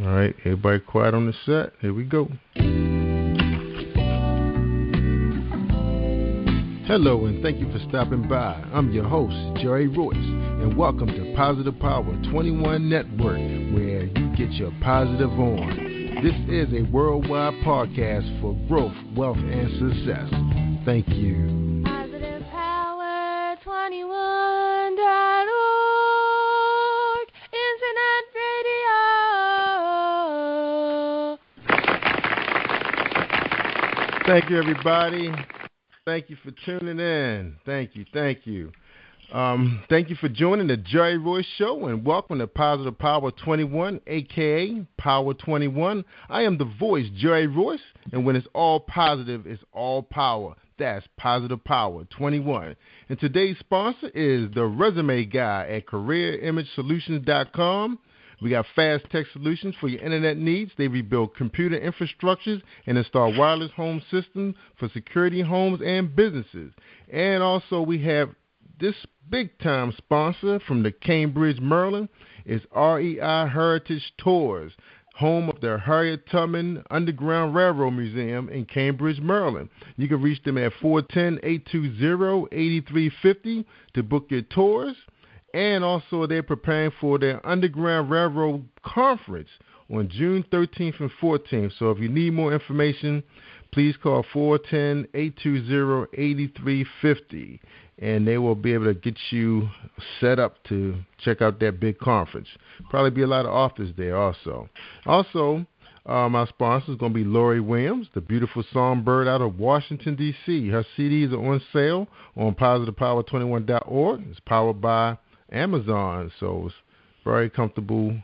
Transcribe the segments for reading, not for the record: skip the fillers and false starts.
All right, everybody quiet on the set. Here we go. Hello, and thank you for stopping by. I'm your host, Jerry-Royce, and welcome to Positive Power 21 Network, where you get your positive on. This is a worldwide podcast for growth, wealth, and success. Thank you. Positive Power 21.org, Internet Radio. Thank you, everybody. Thank you for tuning in. Thank you. Thank you for joining the Jerry-Royce Show, and welcome to Positive Power 21, a.k.a. Power 21. I am the voice, Jerry-Royce, and when it's all positive, it's all power. That's Positive Power 21. And today's sponsor is the Resume Guy at CareerImageSolutions.com. We got fast tech solutions for your internet needs. They rebuild computer infrastructures and install wireless home systems for security homes and businesses. And also we have this big-time sponsor from the Cambridge, Maryland, is REI Heritage Tours, home of the Harriet Tubman Underground Railroad Museum in Cambridge, Maryland. You can reach them at 410-820-8350 to book your tours. And also, they're preparing for their Underground Railroad Conference on June 13th and 14th. So if you need more information, please call 410-820-8350. And they will be able to get you set up to check out that big conference. Probably be a lot of authors there also. Also, my sponsor is going to be Lori Williams, the beautiful songbird out of Washington, D.C. Her CDs are on sale on positivepower21.org. It's powered by Amazon, so it's very comfortable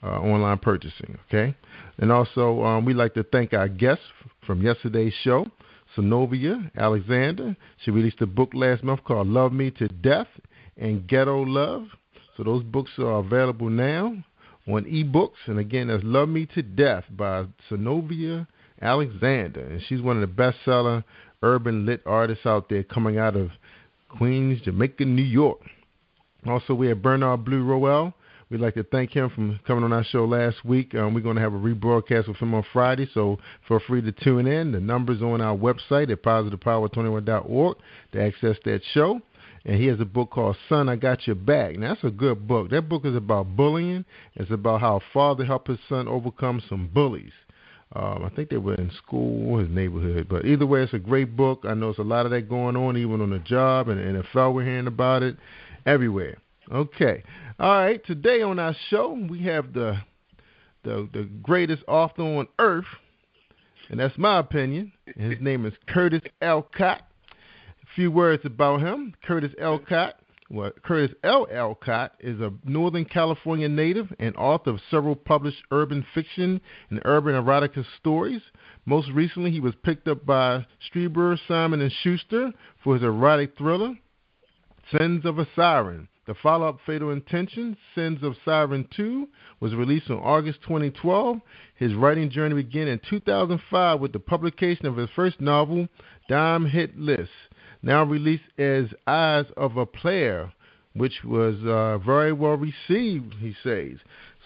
online purchasing, okay? And also, we'd like to thank our guests from yesterday's show, Synovia Alexander. She released a book last month called Love Me to Death and Ghetto Love. So those books are available now on ebooks. And again, that's Love Me to Death by Synovia Alexander. And she's one of the best-selling urban lit artists out there coming out of Queens, Jamaica, New York. Also, we have Bernard Blue Roel. We'd like to thank him for coming on our show last week. We're going to have a rebroadcast with him on Friday, so feel free to tune in. The number's on our website at positivepower21.org to access that show. And he has a book called Son, I Got Your Back. Now, that's a good book. That book is about bullying. It's about how a father helped his son overcome some bullies. I think they were in school or his neighborhood. But either way, it's a great book. I know there's a lot of that going on, even on the job, and the NFL, we're hearing about it everywhere. Okay. All right. Today on our show, we have the greatest author on earth, and that's my opinion. And his name is Curtis-alcutt. A few words about him. Curtis-alcutt. Well, Curtis L. Alcutt is a Northern California native and author of several published urban fiction and urban erotica stories. Most recently, he was picked up by Strieber, Simon & Schuster for his erotic thriller, Sins of a Siren. The follow-up, Fatal Intention, Sins of Siren 2, was released in August 2012. His writing journey began in 2005 with the publication of his first novel, Dime Hit List, now released as Eyes of a Player, which was very well received, he says.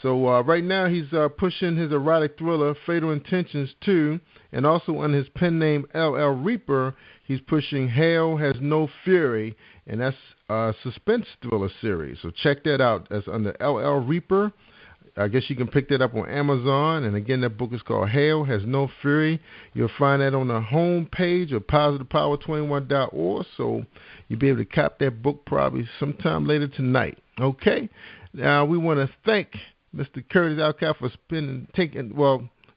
So right now he's pushing his erotic thriller, Fatal Intentions 2, and also under his pen name, LL Reaper, he's pushing Hell Has No Fury, and that's a suspense thriller series. So check that out. That's under LL Reaper. I guess you can pick that up on Amazon. And again, that book is called Hell Has No Fury. You'll find that on the home page of positivepower21.org. So you'll be able to cop that book probably sometime later tonight. Okay? Now, we want to thank Mr. Curtis-alcutt for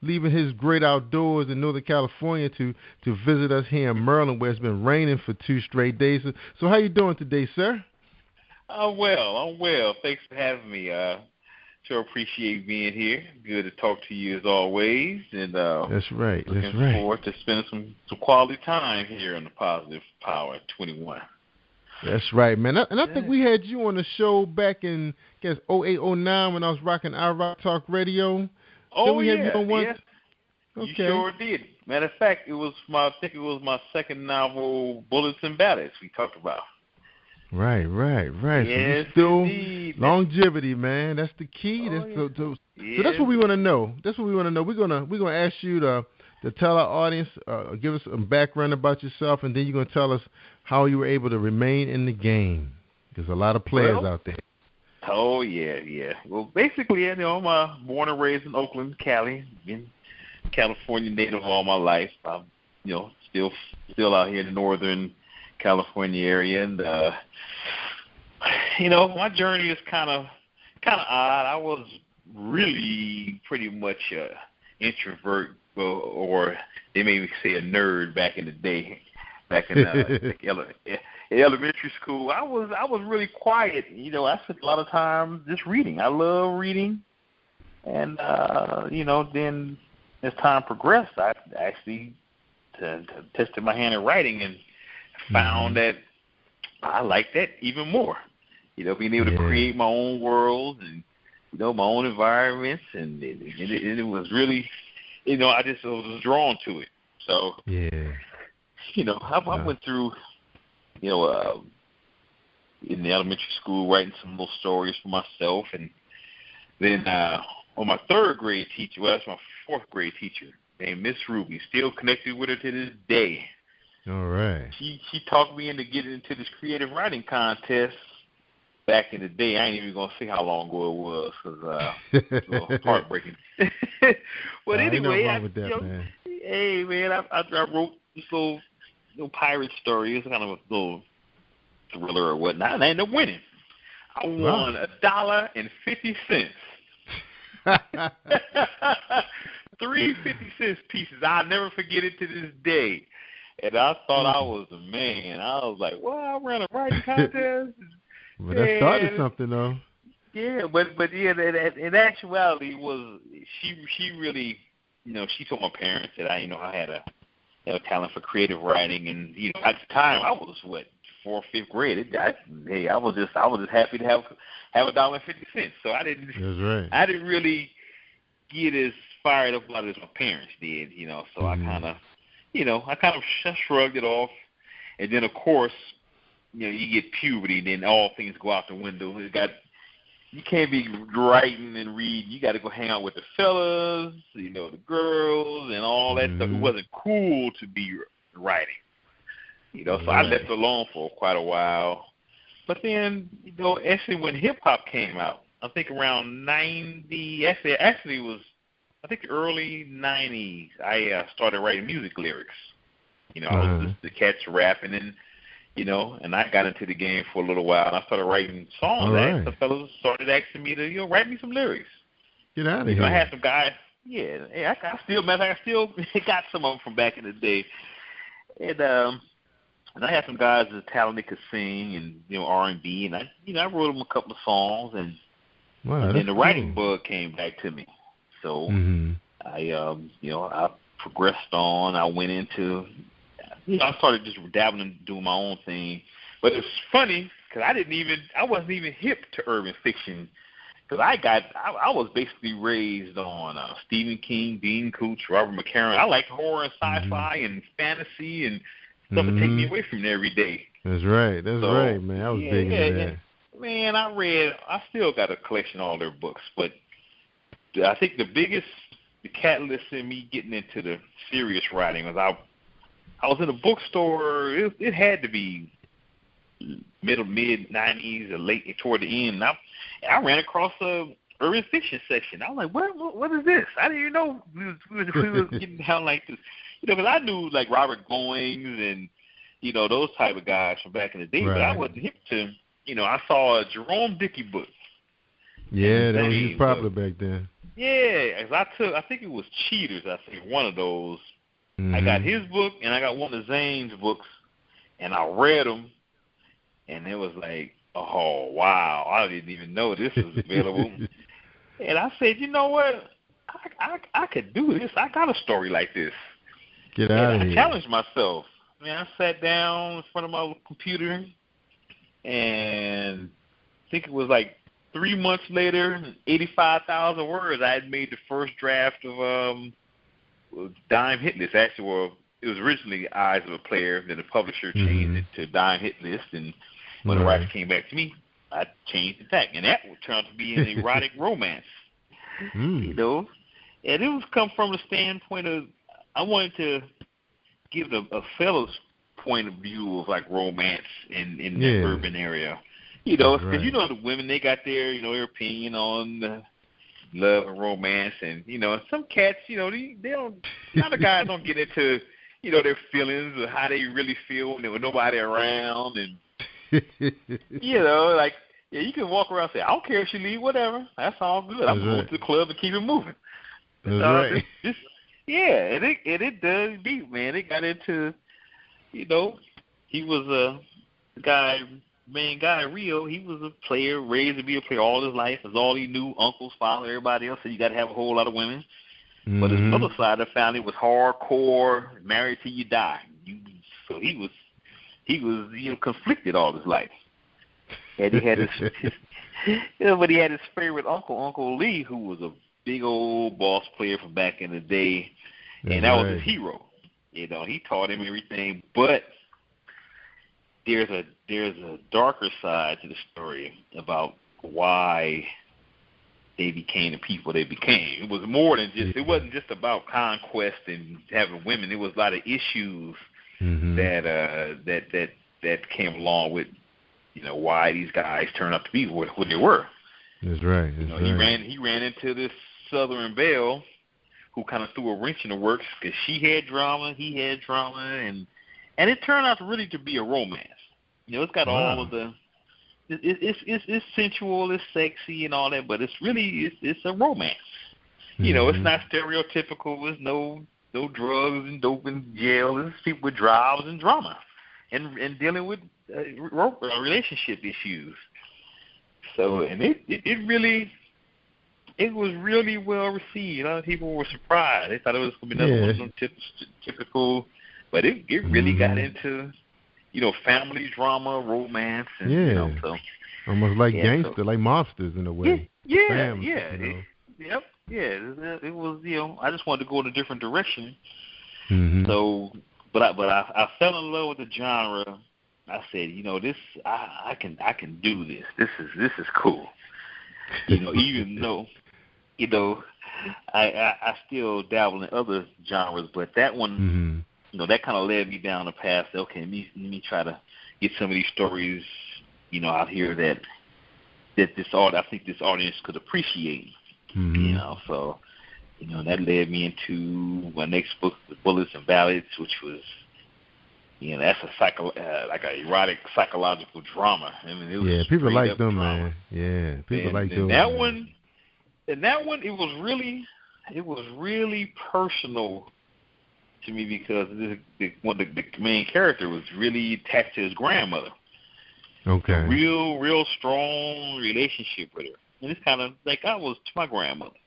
leaving his great outdoors in Northern California to visit us here in Maryland, where it's been raining for 2 straight days. So how you doing today, sir? I'm well. Thanks for having me. Sure appreciate being here. Good to talk to you as always. And that's right. Looking forward to spending some quality time here on the Positive Power 21. That's right, man. I think we had you on the show back in, I guess, 08, 09 when I was rocking iRock Talk Radio. Oh, we yeah. Have you on one? Yes. Okay. You sure did. Matter of fact, I think it was my second novel, Bullets and Battles, we talked about. Right. Yes, So still indeed. longevity, man. That's the key. So that's what we want to know. We're gonna ask you to tell our audience, give us some background about yourself, and then you're gonna tell us how you were able to remain in the game. There's a lot of players out there. Oh yeah. Well, basically, I'm born and raised in Oakland, Cali. Been California native all my life. I'm, still out here in the northern California area, and my journey is kind of odd. I was really pretty much an introvert, or they may say a nerd back in the day. Back in elementary school, I was really quiet. I spent a lot of time just reading. I love reading, and then as time progressed, I actually tested my hand at writing and found that I liked that even more. Being able to create my own world and my own environments, and it was really, I was drawn to it. So I went through, in the elementary school, writing some little stories for myself, and then on my third grade teacher, that's my fourth grade teacher, named Miss Ruby, still connected with her to this day. All right. She talked me into getting into this creative writing contest back in the day. I ain't even gonna say how long ago it was, because it's a little heartbreaking. But anyway, man. Hey man, I wrote this little pirate story. It's kind of a little thriller or whatnot, and I ended up winning. I won $1.50. 3 50-cent pieces. I'll never forget it to this day. And I thought I was the man. I was like, well, I ran a writing contest. But that started something, though. Yeah, but in actuality, she really, she told my parents that I had a talent for creative writing, and at the time I was 4th or 5th grade. I was just happy to have $1.50. So I didn't. That's right. I didn't really get as fired up about it as my parents did, So I kind of shrugged it off, and then of course, you get puberty, and then all things go out the window. You can't be writing and reading. You got to go hang out with the fellas, the girls, and all that stuff. It wasn't cool to be writing, So I left it alone for quite a while. But then, actually, when hip hop came out, I think around 90. Actually, it was the early 90s. I started writing music lyrics. I was just the cats rapping, and and I got into the game for a little while, and I started writing songs. Right. The fellas started asking me to, write me some lyrics. Get out of here. I had some guys. I still got some of them from back in the day, and I had some guys that talented could sing and R&B, and I wrote them a couple of songs, and then the writing bug came back to me. So I progressed on. I went into I started just dabbling and doing my own thing. But it's funny because I wasn't even hip to urban fiction, because I was basically raised on Stephen King, Dean Koontz, Robert McCarran. I liked horror and sci-fi and fantasy and stuff to take me away from it every day. That's right, man. I was big into that. Man, I still got a collection of all their books, but I think the catalyst in me getting into the serious writing was I was in a bookstore. It had to be mid 90s or late toward the end. I ran across a urban fiction section. I was like, what is this? I didn't even know we was getting down like this. Because I knew like Robert Goings and those type of guys from back in the day, but I wasn't hip to. I saw a Jerome Dickey book. Yeah, that was popular back then. Yeah, I think it was Cheaters. I think one of those. I got his book, and I got one of Zane's books, and I read them, and it was like, oh, wow, I didn't even know this was available. And I said, you know what, I could do this. I got a story like this. Get out of here. I challenged myself. I sat down in front of my computer, and I think it was like 3 months later, 85,000 words, I had made the first draft of Dime Hit List. Actually, it was originally Eyes of a Player, then the publisher changed it to Dime Hit List, and When the writers came back to me, I changed the tack, and that would turn out to be an erotic romance. You know, and it was come from the standpoint of I wanted to give a fella's point of view of like romance in the urban area. You know, because you know the women, they got their their opinion on love and romance, and some cats, they don't. A lot of guys don't get into their feelings or how they really feel when there was nobody around, and like. Yeah, you can walk around and say, I don't care if she leave, whatever. That's all good. I'm going to the club and keep it moving. That's right. And it does deep, man. It got into, he was a main guy, Rio. He was a player, raised to be a player all his life. That's all he knew. Uncles, father, everybody else. So you got to have a whole lot of women. Mm-hmm. But his mother's side of the family was hardcore, married till you die. So he was conflicted all his life. And he had but he had his favorite uncle, Uncle Lee, who was a big old boss player from back in the day, and that was his hero. He taught him everything. But there's a darker side to the story about why they became the people they became. It was more than just. It wasn't just about conquest and having women. There was a lot of issues that came along with. Why these guys turned out to be what they were. That's right. He ran into this Southern belle who kind of threw a wrench in the works because she had drama, he had drama, and it turned out really to be a romance. It's got all of the it's sensual, it's sexy and all that, but it's really it's a romance. It's not stereotypical. There's no drugs and dope and jail. It's people with jobs and drama. And dealing with relationship issues. So, and it was really well received. A lot of people were surprised. They thought it was going to be another one of them typical, but it really got into, family drama, romance, and so almost like gangster, like mobsters in a way. Family, it was. I just wanted to go in a different direction. Mm-hmm. So. But I fell in love with the genre. I said, this I can do this. This is cool. Even though, I still dabble in other genres, but that one, that kind of led me down the path. Okay, let me try to get some of these stories, out here that I think this audience could appreciate. So. That led me into my next book, Bullets and Ballads, which was, that's a like a erotic psychological drama. I mean, it was people like them, drama. man. Yeah, people like those. That one, it was really personal to me because the main character was really attached to his grandmother. Okay. A real strong relationship with her, and it's kind of like I was to my grandmother.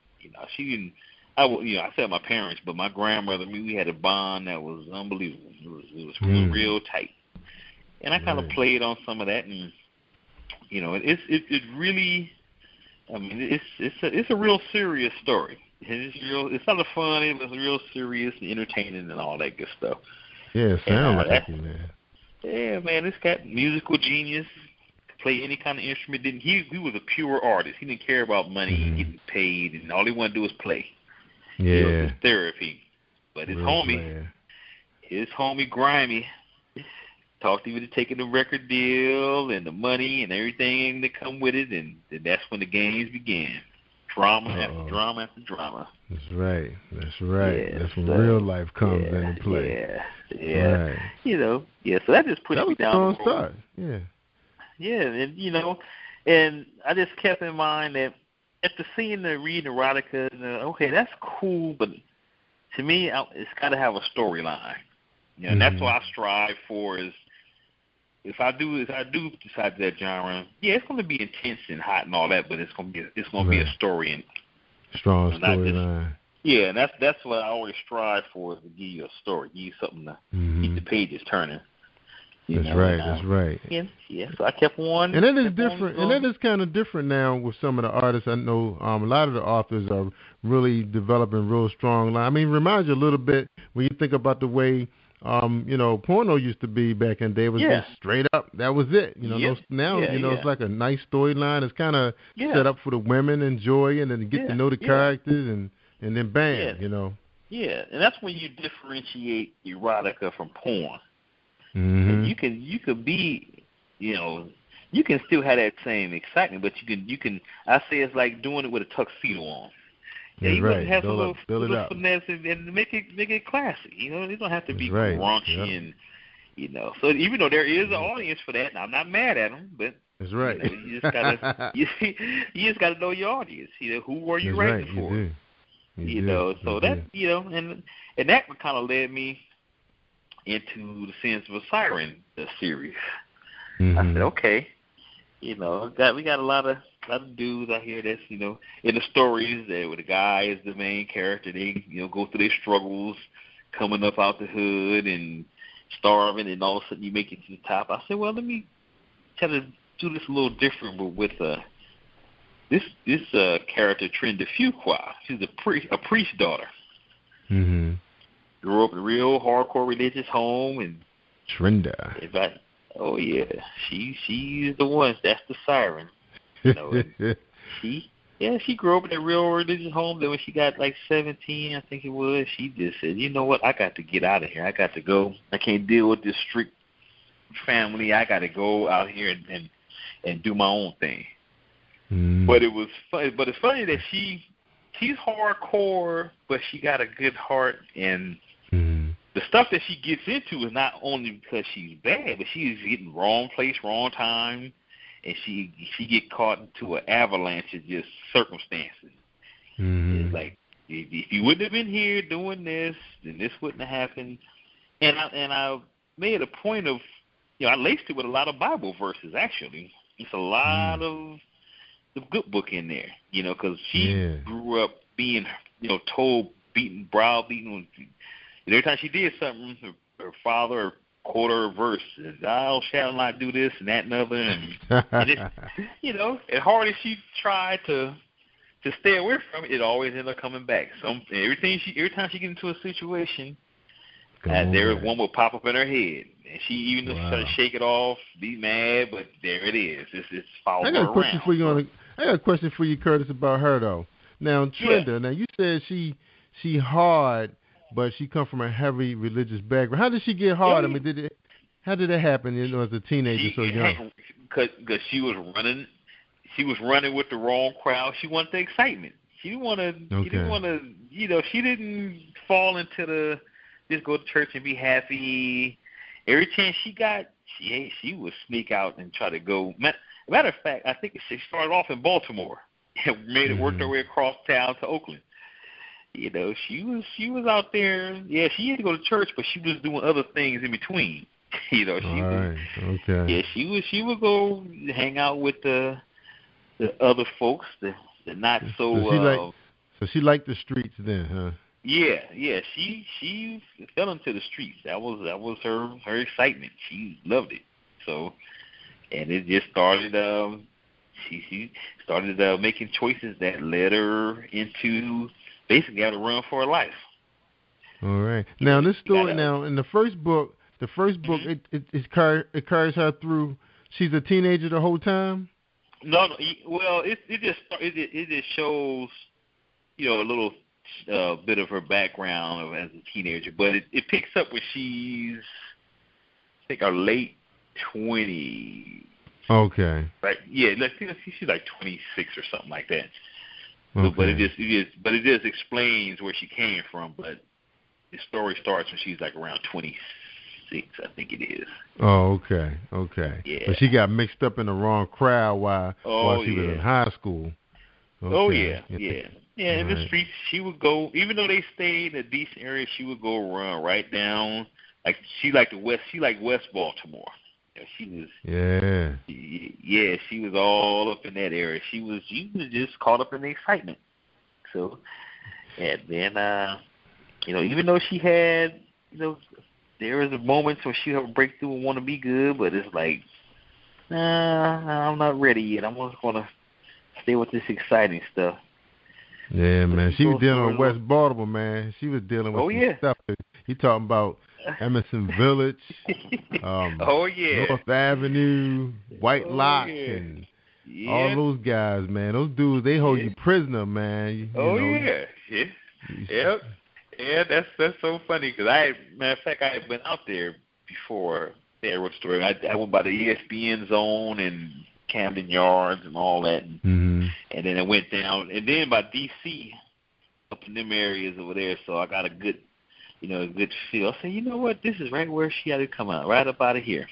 She didn't. I said my parents, but my grandmother, we had a bond that was unbelievable. It was real tight, and I kind of played on some of that, and it really, I mean, it's a real serious story. It's not a funny, but it's real serious and entertaining and all that good stuff. Yeah, it sounds like it, man. Yeah, man, it's got musical genius. Play any kind of instrument. He was a pure artist. He didn't care about money and getting paid, and all he wanted to do was play. Yeah. It was his therapy. But his homie Grimy, talked him into taking the record deal and the money and everything that come with it, and that's when the games began. Drama after drama after drama. That's right. Yeah, that's when real life comes into play. Yeah. Right. So that just pushed me down the road. Start. Yeah. Yeah, and I just kept in mind that after seeing the reading erotica, okay, that's cool, but to me, it's got to have a storyline. And that's what I strive for. Is if I do decide that genre, it's going to be intense and hot and all that, but it's going to be a story and strong storyline. Yeah, and that's what I always strive for, is to give you a story, give you something to keep the pages turning. That's right. Yeah. So I kept on. And that is different. And that is kind of different now with some of the artists. I know a lot of the authors are really developing real strong line. I mean, it reminds you a little bit when you think about the way porno used to be back in the day. It was just straight up. That was it. Now, it's like a nice storyline. It's kind of set up for the women to enjoy and then get to know the characters and then bam, Yeah, and that's when you differentiate erotica from porn. Mm-hmm. You could be, you can still have that same excitement, but you can. I say it's like doing it with a tuxedo on. Yeah, you right. have a little finesse and make it classy. It don't have to be raunchy and So even though there is an audience for that, and I'm not mad at them, but that's right. You just gotta you just gotta know your audience. Who are you writing for? You do. So that and that kind of led me into the Sins of a Siren series. Mm-hmm. I said, okay, we got a lot of dudes out here that's in the stories that where the guy is the main character. They go through their struggles, coming up out the hood and starving, and all of a sudden you make it to the top. I said, well, let me try to do this a little different, but with this character, Trenda Fuqua. She's a priest's daughter. Mm-hmm. Grew up in a real hardcore religious home, and Trenda. Oh yeah, she's the one. That's the siren. She grew up in a real religious home. Then when she got like 17, I think it was, she just said, you know what, I got to get out of here. I got to go. I can't deal with this strict family. I got to go out here and do my own thing. Mm. But it was funny. But it's funny that she's hardcore, but she got a good heart, and the stuff that she gets into is not only because she's bad, but she's getting wrong place, wrong time, and she get caught into an avalanche of just circumstances. Mm-hmm. It's like if you wouldn't have been here doing this, then this wouldn't have happened. And I made a point of I laced it with a lot of Bible verses. Actually, it's a lot of the good book in there. Because she grew up being told, browbeaten. Every time she did something, her father quote her a verse, thou shalt not do this and that and other. And as hard as she tried to stay away from it, it always ended up coming back. Every time she get into a situation, there was one will pop up in her head. And she even try to shake it off, be mad, but there it is. It's following her around. I got a question for you, Curtis, about her though. Now, Trenda. Now you said she hard, but she come from a heavy religious background. How did she get hard? I mean, how did that happen? As a teenager, so young. Because she was running. She was running with the wrong crowd. She wanted the excitement. She didn't want to. She didn't want to. She didn't fall into the just go to church and be happy. Every chance she got, she would sneak out and try to go. Matter of fact, I think she started off in Baltimore and made it work her way across town to Oakland. She was out there. Yeah, she had to go to church, but she was doing other things in between. She would go hang out with the other folks, the not so. So she liked the streets then, huh? Yeah. She fell into the streets. That was her excitement. She loved it. So, and it just started. She started making choices that led her into basically having to run for her life. All right. Now this story. Now in the first book, it carries her through. She's a teenager the whole time. No. Well, it just shows, a little bit of her background as a teenager, but it picks up when she's, I think, her late 20s. Okay. Right. Yeah. She's like 26 or something like that. Okay. But it just explains where she came from. But the story starts when she's like around 26, I think it is. Oh, okay. Yeah. But she got mixed up in the wrong crowd while she was in high school. Okay. Oh yeah. In the streets, she would go. Even though they stayed in a decent area, she would go run right down. Like she liked West Baltimore. She was. Yeah. Yeah, she was all up in that area. She was just caught up in the excitement. So, and then even though she had, there was moments where she would break through and want to be good, but it's like, nah, I'm not ready yet. I'm just gonna stay with this exciting stuff. Yeah, man. She was dealing with West Baltimore, man. She was dealing with some stuff. He talking about Emerson Village, Oh yeah. North Avenue, White Oh Lock, yeah. and all Yeah. those guys, man. Those dudes, they hold Yeah. you prisoner, man. You Oh know, yeah. Yeah. Yep. Yeah, that's so funny because matter of fact, I had been out there before the Aero story. I went by the ESPN zone and Camden Yards and all that, and then I went down and then by DC up in them areas over there. So I got a good, a good feel. I said, you know what, this is right where she had to come out, right up out of here.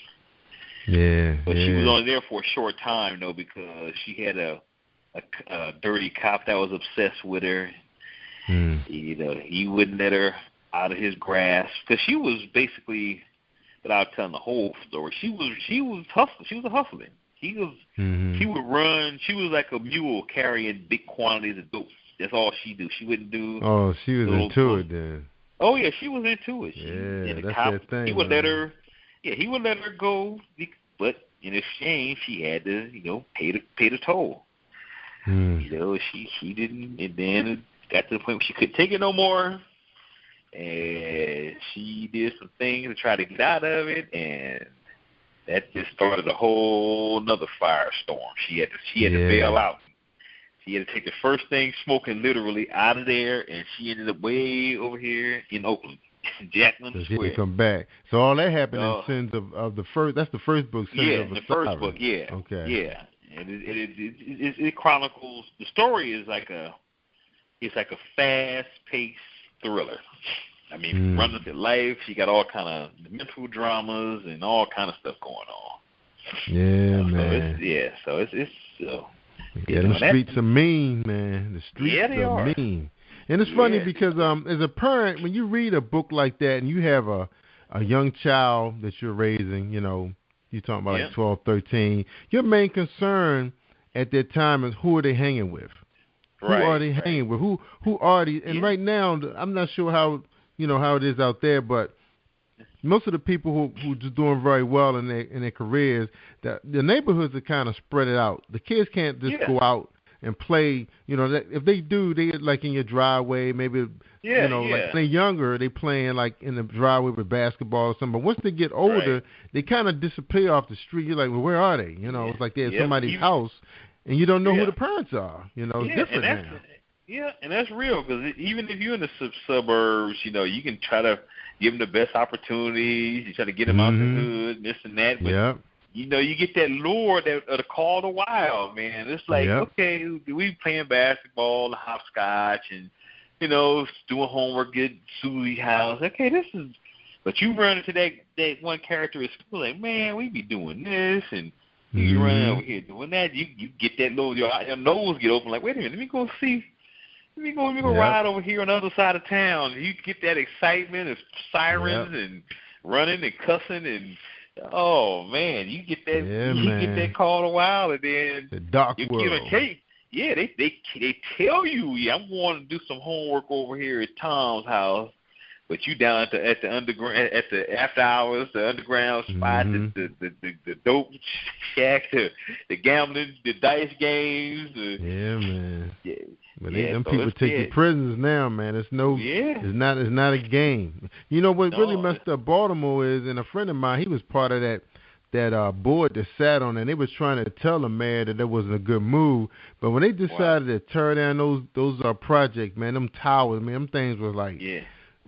Yeah. But she was only there for a short time though because she had a dirty cop that was obsessed with her. He wouldn't let her out of his grasp because she was basically, without telling the whole story, she was hustling. She was a hustler. She would run. She was like a mule carrying big quantities of dope. That's all she do. She wouldn't do. Oh, she was into it then. Oh yeah, she was into it. That's that thing. He would let her. Yeah, he would let her go, but in exchange, she had to, pay the toll. She didn't, and then it got to the point where she couldn't take it no more, and she did some things to try to get out of it, and that just started a whole another firestorm. She had to bail out. She had to take the first thing smoking literally out of there, and she ended up way over here in Oakland, Jackman so Square. She had to come back. So all that happened in Sins of the First. That's the first book. Sins of the a first Siren. book. Yeah. Okay. Yeah, and it chronicles. The story is like a fast-paced thriller. I mean, runs with life. She got all kind of mental dramas and all kind of stuff going on. Yeah, man. The streets are mean, man. The streets are mean. And it's funny because as a parent, when you read a book like that and you have a young child that you're raising, you're talking about like 12, 13, your main concern at that time is who are they hanging with? Right, who are they hanging with? Who are these? And right now, I'm not sure how it is out there, but most of the people who are just doing very well in their careers, the neighborhoods are kind of spread it out. The kids can't just go out and play. If they do, they like in your driveway, maybe. Like when they're younger, they playing like in the driveway with basketball or something. But once they get older, they kind of disappear off the street. You're like, well, where are they? It's like they're at somebody's house, and you don't know who the parents are. It's different now. Yeah, and that's real because even if you're in the suburbs, you can try to give them the best opportunities. You try to get them out the hood, this and that. But you get that lure of the call to wild, man. It's like, okay, we playing basketball, the hopscotch, and doing homework at Susie's house. Okay, this is. But you run into that one character at school, like, man, we be doing this, and you run over here doing that. You get that little your nose get open, like, wait a minute, let me go see. Let me go ride over here on the other side of town. You get that excitement of sirens and running and cussing and man, you get that get that call to wild, and then the dark world. They tell you, I'm going to do some homework over here at Tom's house, but you down at the underground at the after hours, the underground spot, the dope shack, the gambling, the dice games. Man. But them people take you prisoners now, man. It's not a game. What really messed up Baltimore is, and a friend of mine, he was part of that board that sat on it, and they was trying to tell the mayor that wasn't a good move. But when they decided to tear down those projects, man, them towers, man, them things was like,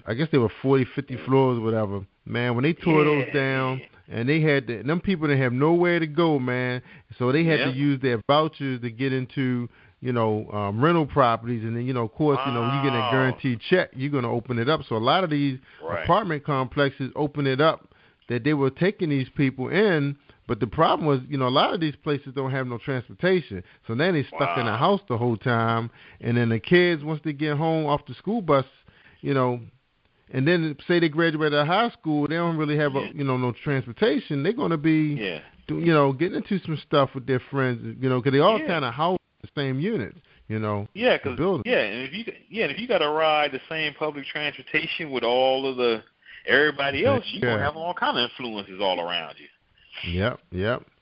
I guess they were 40, 50 floors or whatever. Man, when they tore those down, and they had them people didn't have nowhere to go, man. So they had to use their vouchers to get into rental properties, and then of course, when you get a guaranteed check, you're going to open it up. So a lot of these apartment complexes open it up that they were taking these people in, but the problem was, a lot of these places don't have no transportation, so then they stuck in the house the whole time, and then the kids, once they get home off the school bus, and then say they graduate out of high school, they don't really have no transportation. They're going to be getting into some stuff with their friends, because they all kind of house the same units, and if you got to ride the same public transportation with all of everybody else, you're gonna have all kind of influences all around you. Yep.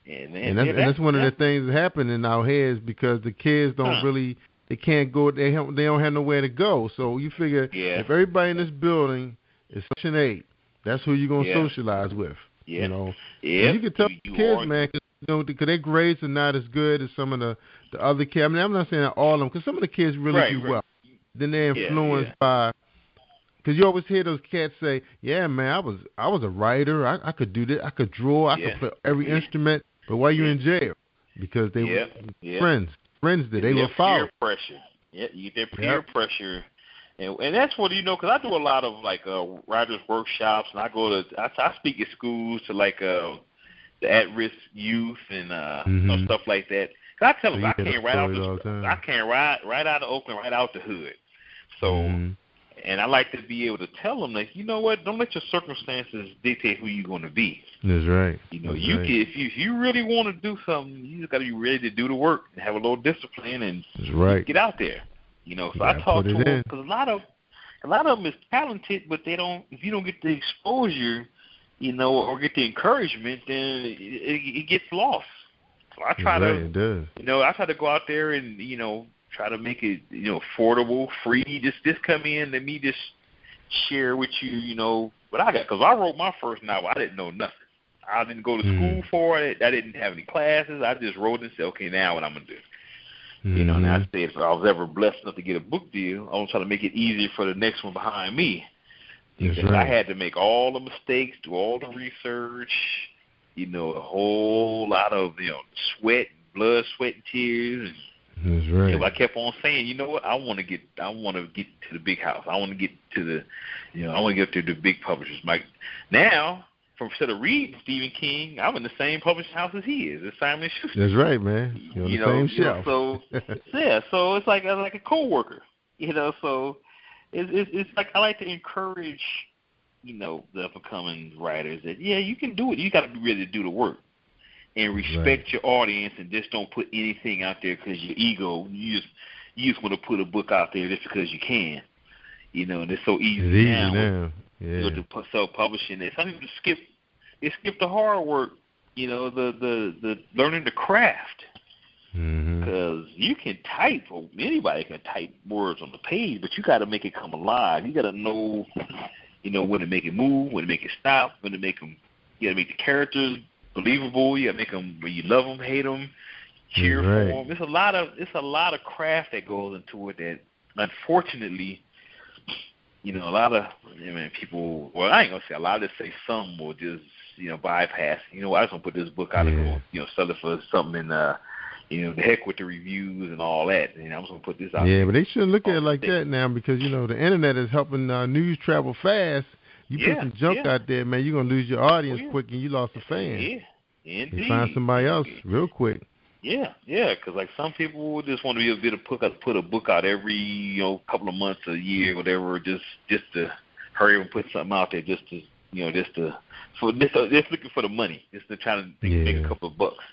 And that's one of the things that happen in our heads because the kids don't really, they can't go, they don't have nowhere to go. So you figure if everybody in this building is Section 8, That's who you're gonna socialize with. Yeah. You know, yeah. You can tell kids, man, because their grades are not as good as some of the other kids. I mean, I'm not saying that all of them, because some of the kids really do well. Then they're influenced by. Because you always hear those cats say, "Yeah, man, I was a writer. I could do this. I could draw. I could play every instrument." But why you in jail? Because they were friends that they were following. Peer pressure. Yeah, you get peer pressure, and that's what because I do a lot of like writers workshops, and I speak at schools to like the at-risk youth and stuff like that. Cause I tell them I can't write out of Oakland, right out the hood. So. And I like to be able to tell them that, you know what, don't let your circumstances dictate who you're going to be. That's right. If you really want to do something, you just got to be ready to do the work and have a little discipline and get out there. So I talk to them because a lot of them is talented, but if you don't get the exposure, or get the encouragement, then it gets lost. So I try I try to go out there and try to make it, affordable, free. Just come in. Let me just share with you, what I got. Because I wrote my first novel, I didn't know nothing. I didn't go to school for it. I didn't have any classes. I just wrote it and said, okay, now what I'm gonna do. And I said, if I was ever blessed enough to get a book deal, I was trying to make it easier for the next one behind me. Because I had to make all the mistakes, do all the research, a whole lot of sweat, blood, sweat, and tears. That's right. I kept on saying, you know what? I want to get to the big house. I want to get to I want to get to the big publishers. Now, instead of reading Stephen King, I'm in the same publishing house as he is. It's Simon & Schuster. That's right, man. You're on the same shelf. So so it's like a coworker. So it's like I like to encourage, the up-and-coming writers that you can do it. You got to be ready to do the work. And respect your audience, and just don't put anything out there because your ego. You just want to put a book out there just because you can. And it's so easy now. To self-publishing. Some people skip the hard work. The learning the craft. Because you can type, or anybody can type words on the page, but you got to make it come alive. You got to know, when to make it move, when to make it stop, when to make them. You got to make the characters believable. You gotta make them where you love them, hate them, cheer for them. It's a lot of craft that goes into it. That unfortunately, a lot of people. Well, I ain't gonna say a lot. Just say some will just bypass. I just gonna put this book out and sell it for something and the heck with the reviews and all that. I'm just gonna put this out. Yeah, but they shouldn't look at it like that now because the internet is helping news travel fast. You put some junk out there, man, you're going to lose your audience quick and you lost a fan. Yeah, indeed. You find somebody else real quick. Yeah, because like some people just want to be able to put a book out every couple of months, a year, whatever, just to hurry and put something out there just looking for the money, just to try to make a couple of bucks.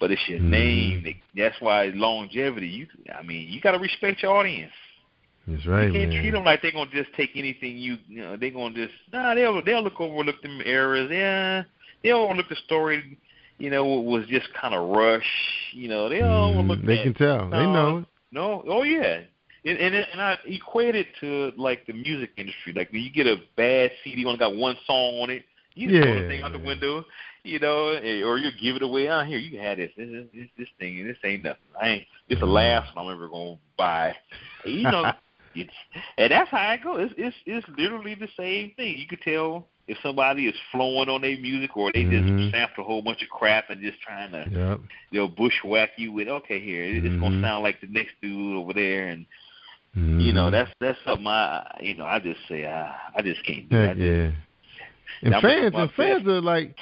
But it's your name. That's why longevity, you got to respect your audience. That's right, you can't man. treat them like they're going to just take anything they're going to just, they'll overlook them errors. Yeah, they'll overlook the story, was just kind of rushed. They'll overlook that. They can tell. They know. No, oh, yeah. And I equate it to, like, the music industry. Like, when you get a bad CD, only got one song on it, you just throw the thing out the window, or you give it away. Here, you can have this. This thing, and this ain't nothing. This the last one I'm ever going to buy. And that's how it goes. It's literally the same thing. You could tell if somebody is flowing on their music or they just sample a whole bunch of crap and just trying to bushwhack you with, okay, here, it's going to sound like the next dude over there. And, that's something I just say, I just can't do that. And fans are like,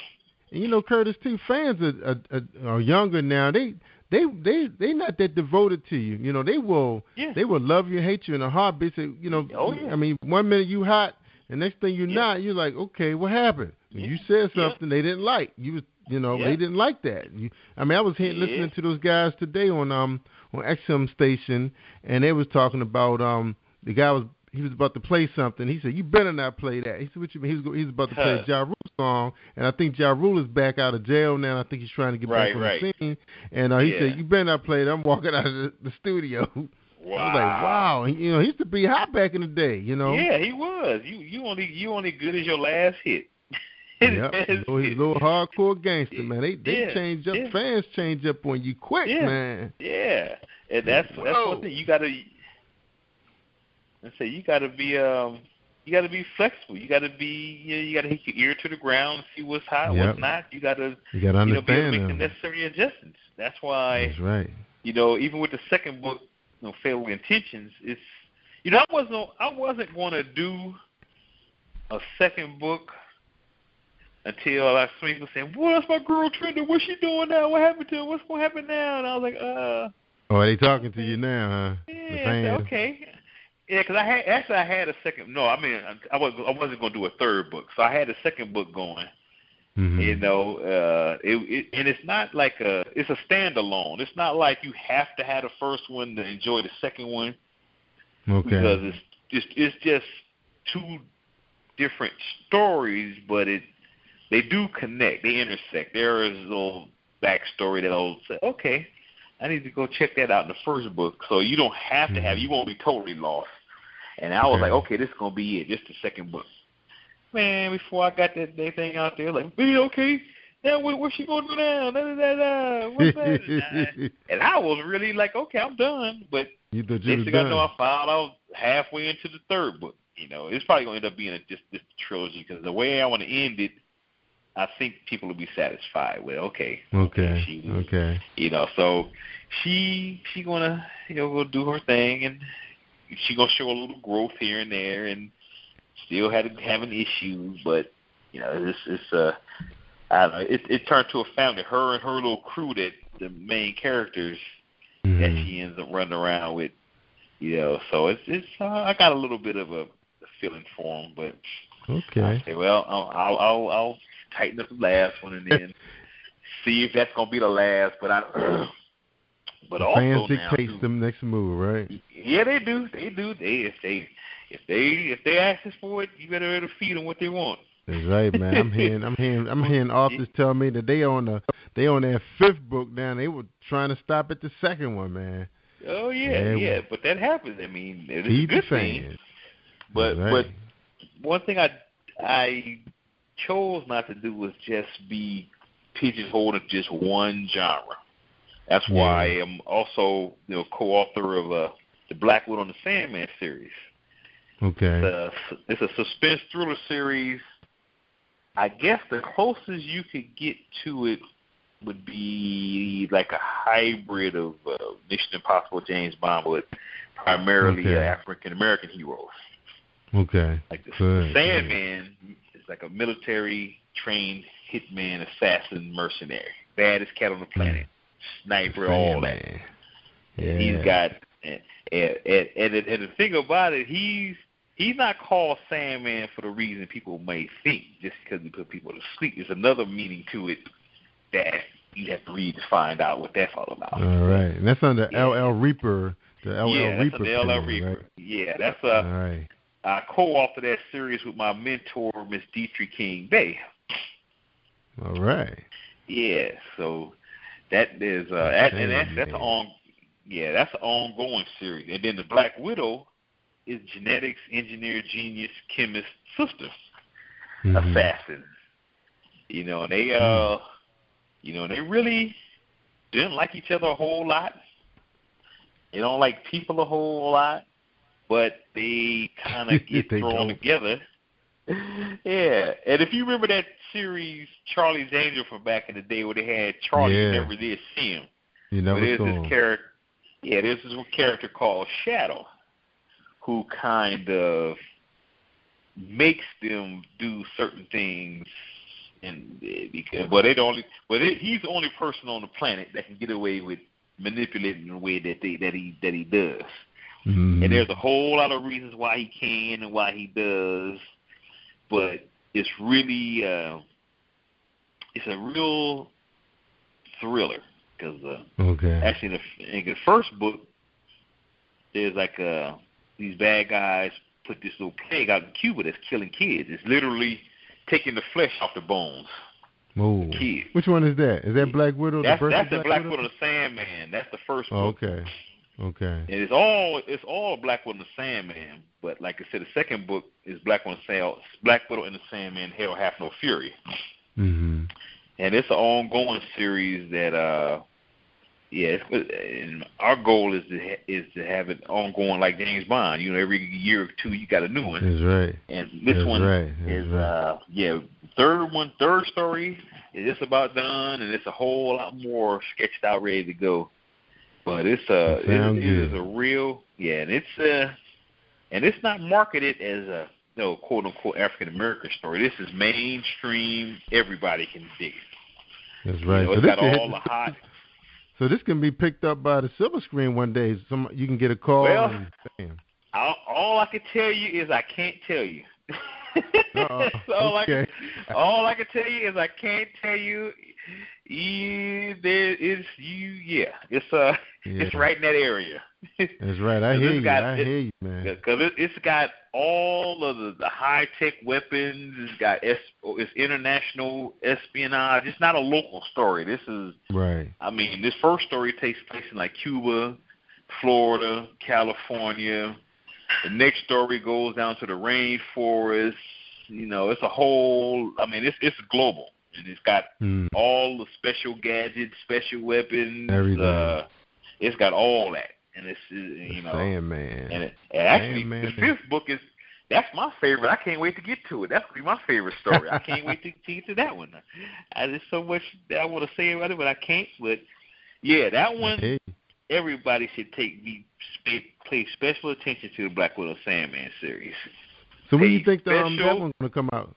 Curtis too, fans are younger now. They not that devoted to you. They will love you, hate you in a heartbeat. Say, I mean, 1 minute you hot, and next thing you're not. You're like, okay, what happened? You said something they didn't like. They didn't like that. I was listening to those guys today on XM station, and they was talking about the guy was about to play something. He said, "You better not play that." He said, "What you mean?" He was about to play a Ja Rule song, and I think Ja Rule is back out of jail now. I think he's trying to get back on the scene. And he said, "You better not play it. I'm walking out of the studio." Wow. I was like, wow. He used to be hot back in the day. Yeah, he was. You only good as your last hit. Yep, little hardcore gangster, man. They change up. Fans change up on you quick, man. Yeah, and that's one thing you gotta. Let's say you gotta be flexible. You gotta be you gotta hit your ear to the ground and see what's hot, what's not. You gotta understand be able to make the necessary adjustments. That's why. That's right. Even with the second book, Fatal Intentions, it's I wasn't going to do a second book until I saw people saying, "Boy, that's my girl Trenda. What's she doing now? What happened to her? What's going to happen now?" And I was like, Oh, are they talking to you now, huh? Yeah, okay. Yeah, because I had a second. No, I mean, I wasn't going to do a third book, so I had a second book going. Mm-hmm. And it's not like it's a standalone. It's not like you have to have the first one to enjoy the second one. Okay. Because it's just two different stories, but they do connect. They intersect. There is a little backstory that'll say, okay, I need to go check that out in the first book. So you don't have to have. You won't be totally lost. And I was like, okay, this is gonna be it. Just the second book. Man, before I got that thing out there, like, okay, now what's she gonna do now? What's that? And I was really like, okay, I'm done. But next thing I know, I found out halfway into the third book. It's probably gonna end up being just this trilogy because the way I want to end it, I think people will be satisfied with. Okay. So she gonna go do her thing, and she gonna show a little growth here and there, and still having issues, but it's I don't know. It turned to a family. Her and her little crew, that the main characters that she ends up running around with. So it's I got a little bit of a feeling for them, but I say, well, I'll tighten up the last one and then see if that's gonna be the last. But also fans dictate them next move, right? Yeah, they do. If they ask us for it, you better feed them what they want. That's right, man. I'm hearing authors tell me that they on their fifth book now. They were trying to stop at the second one, man. Oh yeah. But that happens. I mean, it's a good thing. But one thing I chose not to do was just be pigeonholed in just one genre. That's why I am also co-author of the Black Widow and the Sandman series. Okay. It's a suspense thriller series. I guess the closest you could get to it would be like a hybrid of Mission Impossible, James Bond, but primarily African American heroes. Okay. Like the Sandman is like a military trained hitman, assassin, mercenary, baddest cat on the planet, sniper, all that. Yeah. And he's got and the thing about it, he's not called Sandman for the reason people may think, just because he put people to sleep. There's another meaning to it that you have to read to find out what that's all about. All right. And that's under LL Reaper. The LL Reaper. That's under LL Reaper. Right? Yeah, that's all right. I co-authored that series with my mentor, Miss Dietrich King Bay. All right. Yeah, so that is that's an ongoing series. And then the Black Widow is genetics, engineer, genius, chemist, sister, assassin. And they really didn't like each other a whole lot. They don't like people a whole lot, but they kind of get thrown together. Yeah, and if you remember that series, Charlie's Angel, from back in the day, where they had Charlie, you never did see him. You never saw him. There's this character called Shadow, who kind of makes them do certain things, he's the only person on the planet that can get away with manipulating the way that he does. And there's a whole lot of reasons why he can and why he does, but it's really it's a real thriller because actually in the first book there's like these bad guys put this little plague out in Cuba that's killing kids. It's literally taking the flesh off the bones. Oh, kids. Which one is that? Is that Black Widow? That's the Black Widow, the Sandman. That's the first book. Okay. Okay. And it's all Black Widow and the Sandman. But like I said, the second book is Black Widow and the Sandman, Hell Hath No Fury. Mm-hmm. And it's an ongoing series that and our goal is to have it ongoing like James Bond. You know, every year or two you got a new one. That's right. And this That's one right. is third story is just about done, and it's a whole lot more sketched out, ready to go. But it is a real and it's not marketed as a quote unquote African American story. This is mainstream. Everybody can dig it. That's right. It's got all the hot. So this can be picked up by the silver screen one day. You can get a call. Well, all I can tell you is I can't tell you. All I can tell you is I can't tell you. It's right in that area. That's right. I hear you, man. Because it's got all of the high tech weapons. It's international espionage. It's not a local story. This is right. I mean, this first story takes place in like Cuba, Florida, California. The next story goes down to the rainforest. You know, it's a whole. I mean, it's global, and it's got all the special gadgets, special weapons. Everything. It's got all that, and it's Sandman. And actually, the fifth book that's my favorite. I can't wait to get to it. That's gonna be my favorite story. I can't wait to get to that one. There's so much that I want to say about it, but I can't. But yeah, that one. Hey. Everybody should pay special attention to the Black Widow Sandman series. So when do you think that one's going to come out?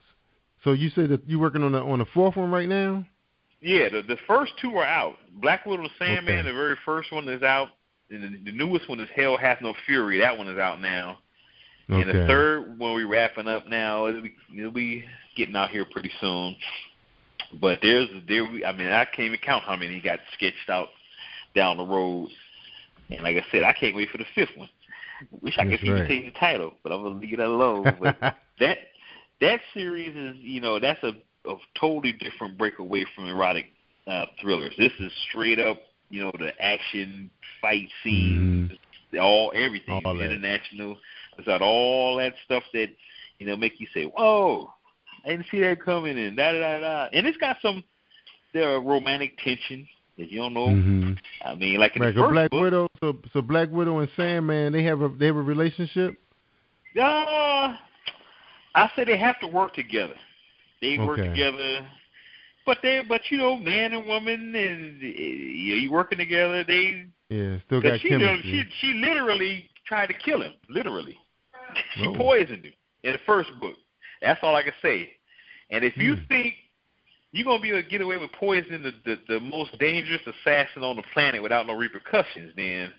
So you said that you're working on the fourth one right now? Yeah, the first two are out. Black Widow Sandman, the very first one is out. And the newest one is Hell Hath No Fury. That one is out now. Okay. And the third one we're wrapping up now. It'll be getting out here pretty soon. But I can't even count how many got sketched out down the road. And like I said, I can't wait for the fifth one. Wish I could even take the title, but I'm gonna leave that alone. But that series is, that's a totally different breakaway from erotic thrillers. This is straight up, the action fight scenes, everything, all international. It's got all that stuff that make you say, "Whoa, I didn't see that coming," and da da da. And it's got some romantic tension. If you don't know, I mean, like in the first Black book, Widow, so Black Widow and Sandman, they have a relationship. I say they have to work together. They work together, but man and woman, and you working together. They still got chemistry. She literally tried to kill him. Literally, she poisoned him in the first book. That's all I can say. And if you think you're going to be able to get away with poisoning the most dangerous assassin on the planet without no repercussions, then.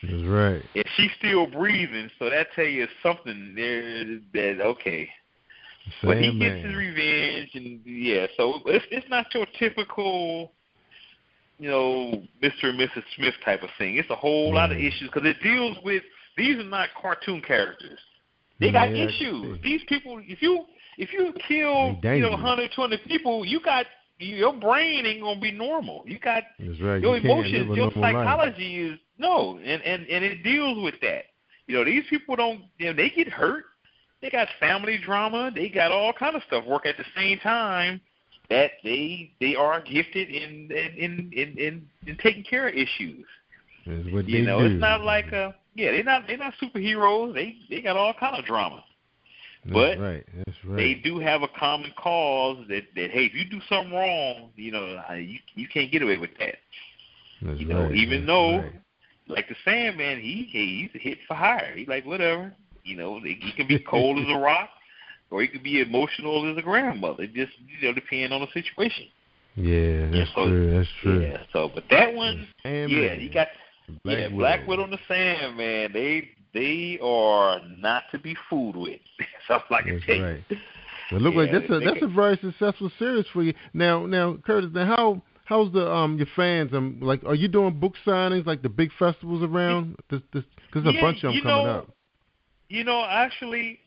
That's right. And she's still breathing, so that tell you something there that, okay. But he gets his revenge, and, so it's not your typical, Mr. and Mrs. Smith type of thing. It's a whole lot of issues, because it deals with, these are not cartoon characters. They got issues. These people, if you kill 120 people, your brain ain't gonna be normal. You got your emotions, your psychology is and it deals with that. These people don't. They get hurt. They got family drama. They got all kind of stuff work at the same time. That they are gifted in taking care of issues. That's what they do. It's not like they're not superheroes. They got all kind of drama. But That's right. They do have a common cause that hey, if you do something wrong, you can't get away with that. That's even though, like the Sandman, he's a hit for hire. He's like, whatever. He can be cold as a rock, or he could be emotional as a grandmother. It just depends on the situation. Yeah, that's true. That's true. Yeah. So, but that one, you got Black Widow and the Sandman. They are not to be fooled with. Something like a tape. Right. Well, look like that's a very successful series for you. Now, Curtis, how's the your fans? Like, are you doing book signings like the big festivals around? There's a bunch of them coming up. Actually,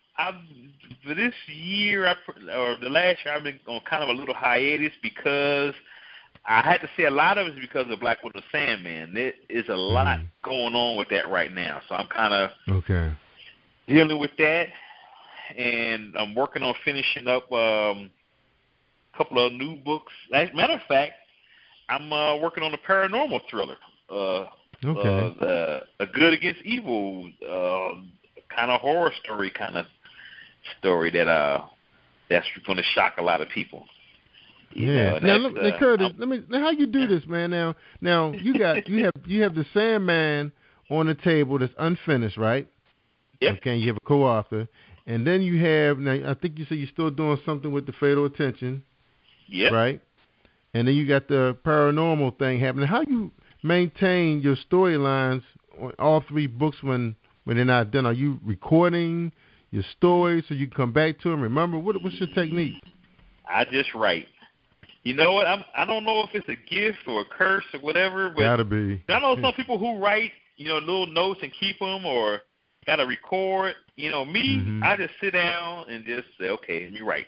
for this year or the last year, I've been on kind of a little hiatus because I had to say a lot of it is because of Black Widow Sandman. There is a lot going on with that right now. So I'm kind of dealing with that. And I'm working on finishing up a couple of new books. As a matter of fact, I'm working on a paranormal thriller. A good against evil kind of horror story that's going to shock a lot of people. Now, Curtis, how you do this, man? Now you have the Sandman on the table that's unfinished, right? Yep. Okay, you have a co-author, and then you have I think you said you're still doing something with the Fatal Attention. Yep. Right. And then you got the paranormal thing happening. How you maintain your storylines on all three books when they're not done? Are you recording your stories so you can come back to them? Remember, what's your technique? I just write. You know what? I don't know if it's a gift or a curse or whatever, but gotta be. I know some people who write, little notes and keep them, or gotta record. Me, I just sit down and just say, okay, let me write.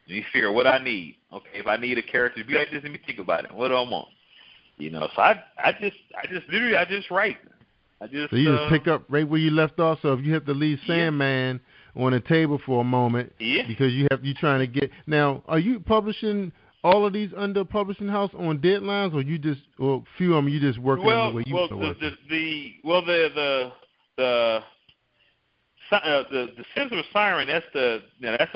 Let me figure what I need. Okay, if I need a character to be like this, let me think about it. What do I want? So I just write. So you just pick up right where you left off. So if you have to leave Sandman on the table for a moment, because you're trying to get. Now, are you publishing all of these under publishing house on deadlines, or or a few of them you just working on the way you want to work? The Sins of a Siren, that's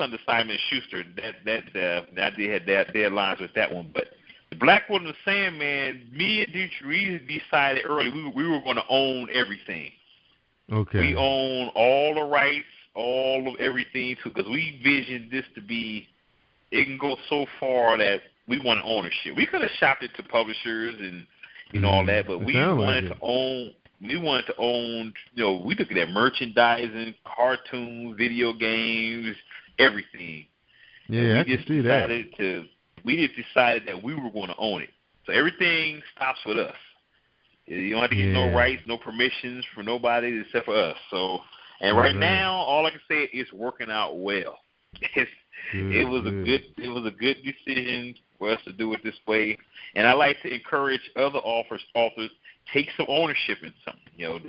under Simon & Schuster. I did have deadlines with that one, but the Black Widow and the Sandman, me and Dietrich decided early we were going to own everything. Okay. We own all the rights, all of everything, because we visioned this to be. It can go so far that we want ownership. We could have shopped it to publishers and all that, but we wanted to own. We wanted to own, we looked at merchandising, cartoons, video games, everything. Yeah, I can see that. We just decided that we were going to own it. So everything stops with us. You don't have to get no rights, no permissions from nobody except for us. So, and right now, all I can say is it's working out well. It was a good decision for us to do it this way. And I like to encourage other authors take some ownership in something. You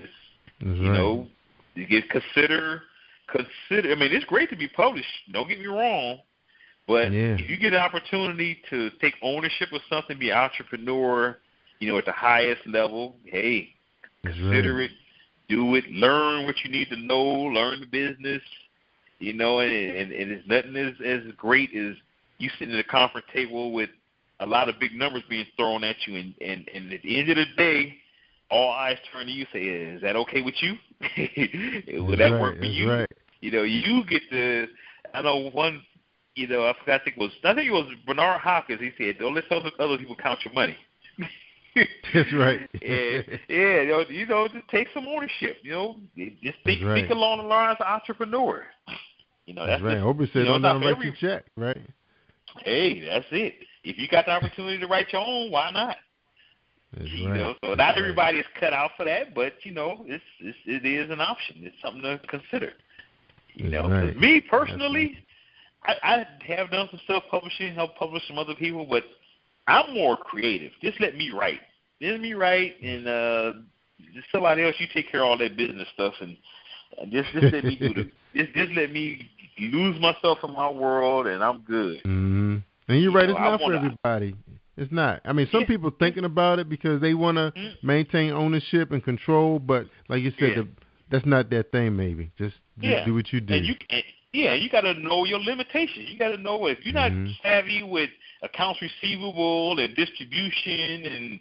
get consider. I mean, it's great to be published. Don't get me wrong, but if you get an opportunity to take ownership of something, be an entrepreneur, at the highest level, hey, consider it, do it, learn what you need to know, learn the business, and it's nothing as great as you sitting at a conference table with a lot of big numbers being thrown at you, and at the end of the day, all eyes turn to you. Say, is that okay with you? Would that work for you? Right. You get to. I know one. I forgot. I think it was Bernard Hopkins. He said, "Don't let other people count your money." That's right. Just take some ownership. Just think along the lines of entrepreneur. That's right. Oprah said, "Don't write your check." Right. Hey, that's it. If you got the opportunity to write your own, why not? That's right. So not everybody is cut out for that, but it is an option. It's something to consider. Right. Me personally, I have done some self-publishing, help publish some other people, but I'm more creative. Just let me write. Let me write, and just somebody else, you take care of all that business stuff, and just let me do just let me lose myself in my world, and I'm good. Mm-hmm. And you're right. It's not for everybody. It's not. I mean, some people thinking about it because they want to maintain ownership and control, but like you said, that's not their thing. Maybe just do what you do. And you got to know your limitations. You got to know if you're not savvy with accounts receivable and distribution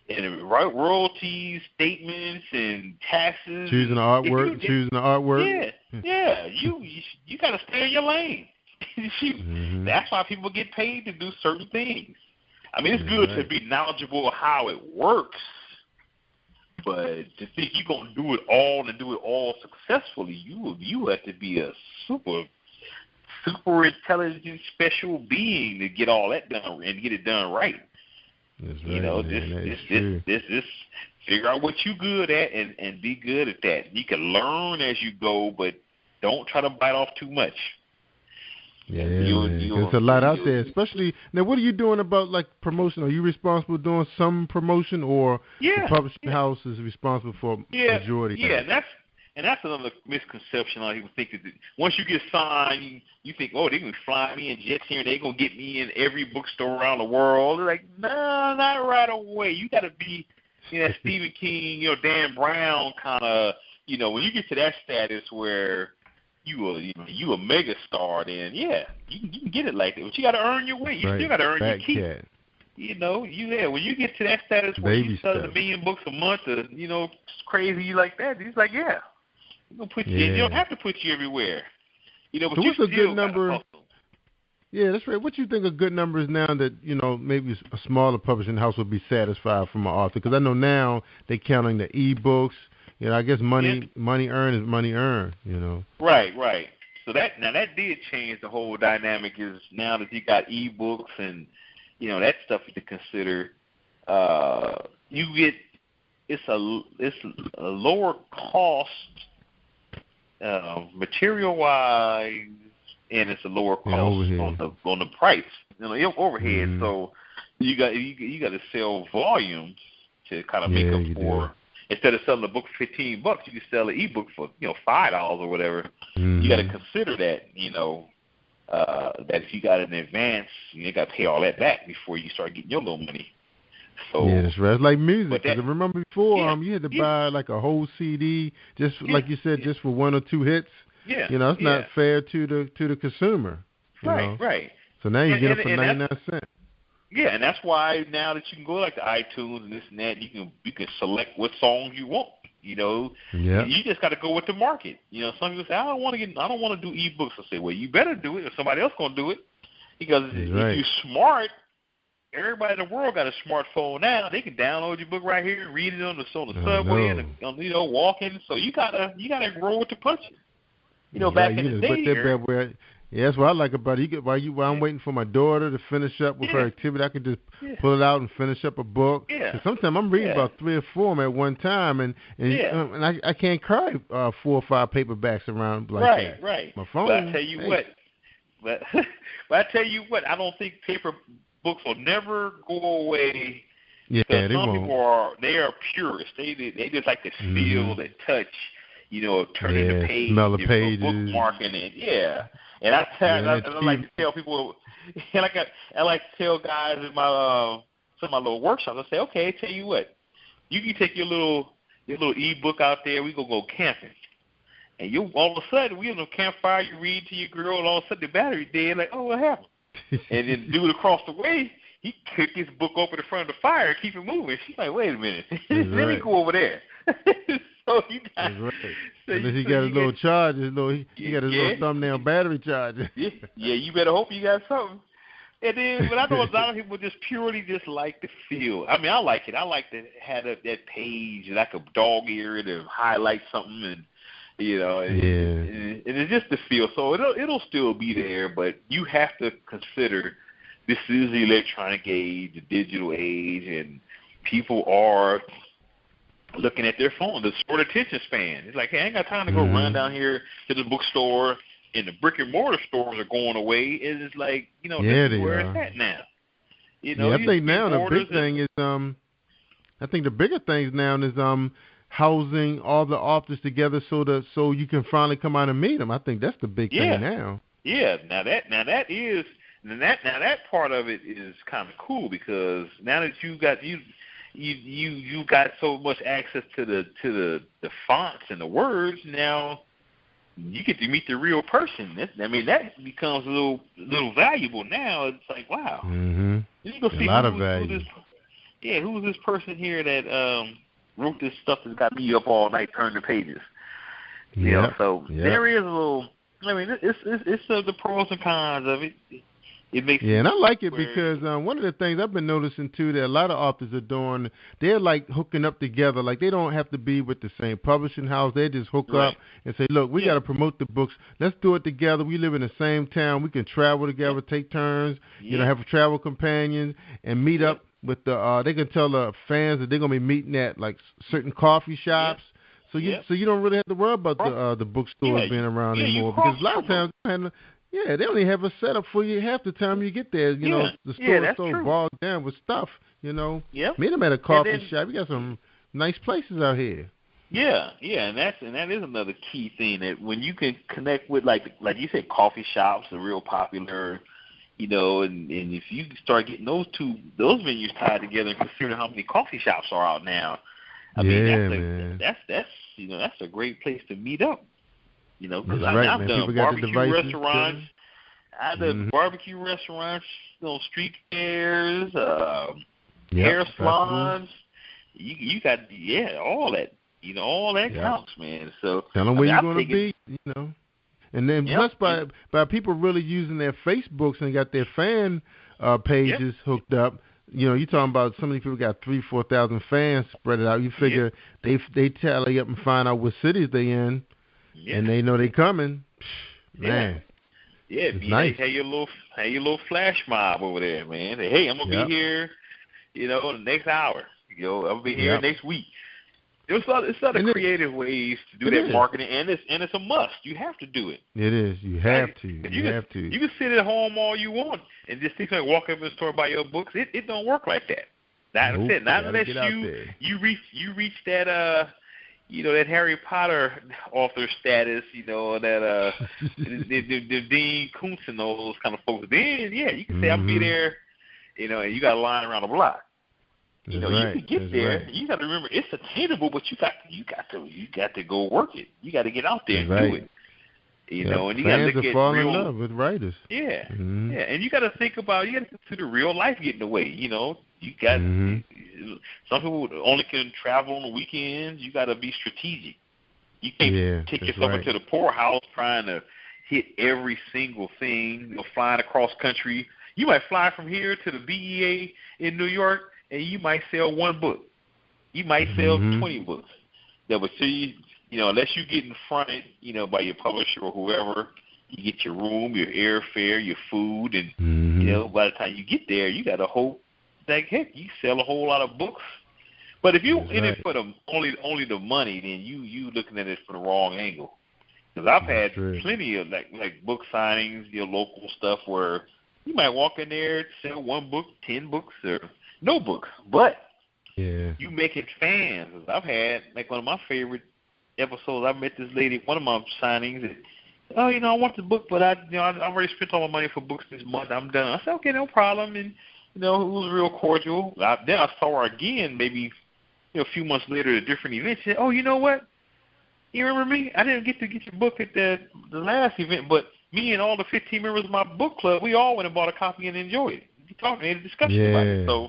and royalties, statements, and taxes. Choosing the artwork. You got to stay in your lane. That's why people get paid to do certain things. I mean, it's good to be knowledgeable of how it works, but to think you're going to do it all and do it all successfully, you have to be a super intelligent, special being to get all that done and get it done right. That's right, Just figure out what you're good at and be good at that. You can learn as you go, but don't try to bite off too much. Yeah, there's a lot out there, especially now. What are you doing about like promotion? Are you responsible for doing some promotion, or the publishing house is responsible for majority? Yeah, and that's another misconception. A lot of people think that once you get signed, you think, oh, they're gonna fly me in jets here, and they're gonna get me in every bookstore around the world. They're like, no, not right away. You got to be, Stephen King, Dan Brown kind of, when you get to that status where you a mega star, then you can get it like that. But you got to earn your way. You still got to earn your keep. Cat. When you get to that status where you sell 1 million books a month, or crazy like that, he's like, we're gonna put you. You don't have to put you everywhere. But so what's you a good number? Yeah, that's right. What you think a good number is now that maybe a smaller publishing house would be satisfied from an author? Because I know now they're counting the e-books. I guess money earned is money earned, Right. So that did change the whole dynamic. Is now that you got e-books and that stuff to consider, it's a lower cost material wise, and it's a lower cost on the price, your overhead. Mm-hmm. So you got to sell volumes to kind of make up for. Instead of selling a book for $15, you can sell an ebook for $5 or whatever. Mm-hmm. You got to consider that that if you got it in advance, you got to pay all that back before you start getting your little money. So that's right. It's like music. Because I remember before, you had to buy like a whole CD, just like you said, just for 1 or 2 hits. Yeah, it's not fair to the consumer. Right. So now you get it for 99 cents. Yeah, and that's why now that you can go like to iTunes and this and that, you can select what songs you want. You just got to go with the market. Some people say, I don't want to do ebooks. I say, well, you better do it, or somebody else gonna do it, because if you're smart, everybody in the world got a smartphone now. They can download your book right here and read it on the subway and walking. So you gotta grow with the punches. Back in the day. Yeah, that's what I like about it. While I'm waiting for my daughter to finish up with her activity, I can just pull it out and finish up a book. Yeah. Sometimes I'm reading about 3 or 4 at one time, and I can't carry 4 or 5 paperbacks around like that. Right. My phone. But I tell you what, I don't think paper books will never go away. Yeah, they some won't. People are purists. They just like to feel and touch. Turning the page, smell the pages, bookmarking it. Yeah. And I like to tell people, I like to tell guys in my some of my little workshops. I say, okay, tell you what, you can take your little e-book out there. We gonna go camping, and you all of a sudden we on the campfire. You read to your girl, and all of a sudden the battery dead. Like, oh, what happened? And then the dude across the way, he kicked his book over the front of the fire and keep it moving. She's like, wait a minute, let me go over there. So you got. That's right. And then he got his little charger. He got his little thumbnail battery charger. Yeah, you better hope you got something. And then, but I know a lot of people just purely just like the feel. I mean, I like it. I like to have that page, and I could dog ear it and highlight something, and and it's just the feel. So it'll still be there, but you have to consider this is the electronic age, the digital age, and people are looking at their phone, the short attention span. It's like, hey, I ain't got time to go run down here to the bookstore, and the brick and mortar stores are going away. It's like, this is where it's at now. I think now the big thing is, I think the bigger things now is housing all the authors together so you can finally come out and meet them. I think that's the big thing now. Yeah, now that part of it is kind of cool, because now that you got so much access to the fonts and the words, now you get to meet the real person. That becomes a little valuable now. It's like, wow. Mm-hmm. You go see a lot of value. Who is this person here that wrote this stuff that's got me up all night turning the pages? There is a little. It's the pros and cons of it. It makes and I like it because one of the things I've been noticing too that a lot of authors are doing, they're like hooking up together. Like they don't have to be with the same publishing house. They just hook up and say, look, we got to promote the books. Let's do it together. We live in the same town. We can travel together, take turns, have travel companions, and meet up with the. They can tell the fans that they're gonna be meeting at like certain coffee shops. So you don't really have to worry about the bookstores being around anymore, because a lot of times Yeah, they only have a setup for you half the time you get there. You know, the store is so bogged down with stuff. You know, meet them at a coffee shop. You got some nice places out here. Yeah, and that is another key thing, that when you can connect with like you said, coffee shops are real popular. You know, and if you start getting those venues tied together, and considering how many coffee shops are out now, I mean that's a great place to meet up. You know, because I've done barbecue restaurants. I've done barbecue restaurants, you know, street fairs, hair salons. You got all that. You know, all that counts, man. So tell them where you're going to be. You know, and then plus by people really using their Facebooks and got their fan pages hooked up. You know, you're talking about so many people got 3,000-4,000 fans spread it out. You figure they tally up and find out what cities they in. Yeah. And they know they coming, man. Yeah, nice. Have your little flash mob over there, man. Say, hey, I'm gonna be here, you know, the next hour. You know, I'm gonna be here next week. There's other creative ways to do that marketing, and it's a must. You have to do it. It is. You have to. You have to. You can sit at home all you want and just think like walk up in the store buy your books. It don't work like that. Not unless you reach that you know, that Harry Potter author status, you know, that the Dean Koontz and those kind of folks. Then, you can say I'll be there, you know, and you got a line around the block. You know, you can get there. Right. You got to remember it's attainable, but you got to go work it. You got to get out there and do it. You know, and you got to look at fall in love with writers. Yeah, and you got to think about, you got to consider real life getting away. You know, you got some people only can travel on the weekends. You got to be strategic. You can't take yourself into the poorhouse trying to hit every single thing. You know, flying across country. You might fly from here to the BEA in New York, and you might sell one book. You might sell 20 books. That would see. You know, unless you get in fronted, you know, by your publisher or whoever, you get your room, your airfare, your food, and you know, by the time you get there, you got to hope that heck, you sell a whole lot of books. But if you in it for only the money, then you looking at it from the wrong angle. Because I've had plenty of like book signings, your local stuff where you might walk in there, sell one book, 10 books, or no books, but you making fans. I've had like one of my favorite episodes. I met this lady, one of my signings, and you know, I want the book, but I already spent all my money for books this month. I'm done. I said, okay, no problem, and you know, it was real cordial. Then I saw her again, maybe a few months later at a different event. She said, oh, you know what? You remember me? I didn't get to get your book at the last event, but me and all the 15 members of my book club, we all went and bought a copy and enjoyed it. We talked and had a discussion about it. So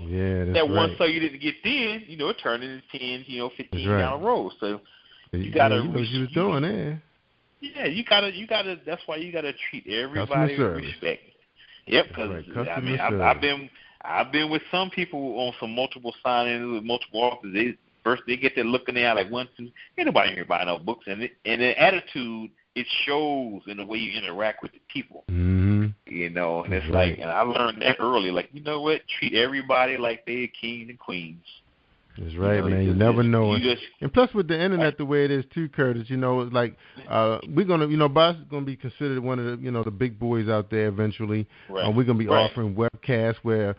that one sale you didn't get then, you know, it turned into 10, 15 down the road. So you gotta. You know what she was doing there. Yeah, you gotta. That's why you gotta treat everybody with respect. Yep, because I mean, I've been with some people on some multiple signings with multiple authors. They get there looking at like one, two. Ain't nobody here buying no books, and the attitude it shows in the way you interact with the people. You know, and it's like, and I learned that early. Like, you know what? Treat everybody like they're kings and queens. That's right, man. You never know. And plus, with the internet the way it is too, Curtis, you know, like we're gonna, you know, Boss is gonna be considered one of the, you know, the big boys out there eventually. We're gonna be offering webcasts where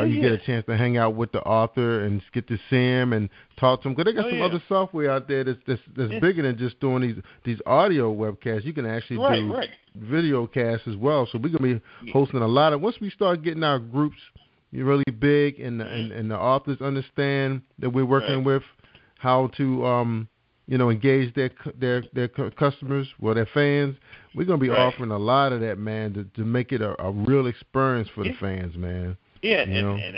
you get a chance to hang out with the author and get to see him and talk to him. Because they got some other software out there that's bigger than just doing these audio webcasts. You can actually do video casts as well. So we're gonna be hosting a lot of. Once we start getting our groups really big, and the authors understand that we're working with how to you know, engage their customers, their fans. We're gonna be offering a lot of that, man, to make it a real experience for the fans, man. Yeah, and